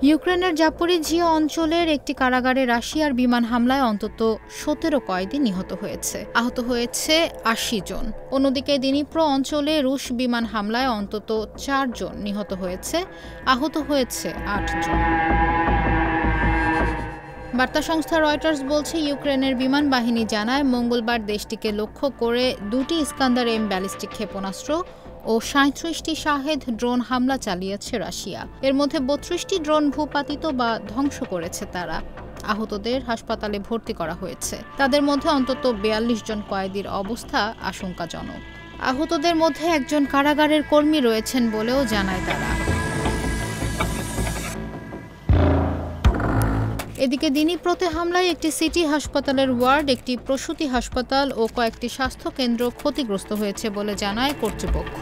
ইউক্রেনের জাপোরিঝিয়া অঞ্চলের একটি কারাগারে রাশিয়ার বিমান হামলায় অন্তত ১৭ কয়েদি নিহত হয়েছে। আহত হয়েছে ৮০ জন। অন্যদিকে দিনিপ্রো অঞ্চলে রুশ বিমান হামলায় অন্তত ৪ জন নিহত হয়েছে, আহত হয়েছে ৮ জন। বার্তা সংস্থা রয়টার্স বলছে, ইউক্রেনের বিমান বাহিনী জানায় মঙ্গলবার দেশটিকে লক্ষ্য করে ২টি ইস্কান্দার এম ব্যালিস্টিক ক্ষেপণাস্ত্র ও ৩৭টি শাহেদ ড্রোন হামলা চালিয়েছে রাশিয়া। এর মধ্যে ৩২টি ড্রোন ভূপাতিত বা ধ্বংস করেছে তারা। আহতদের হাসপাতালে ভর্তি করা হয়েছে। তাদের মধ্যে অন্তত ৪২ জন কয়েদির অবস্থা আশঙ্কাজনক। আহতদের মধ্যে একজন কারাগারের কর্মী রয়েছেন বলেও জানায় তারা। এদিকে দিনিপ্রোতে হামলায় একটি সিটি হাসপাতালের ওয়ার্ড, একটি প্রসূতি হাসপাতাল ও কয়েকটি স্বাস্থ্যকেন্দ্র ক্ষতিগ্রস্ত হয়েছে বলে জানায় কর্তৃপক্ষ।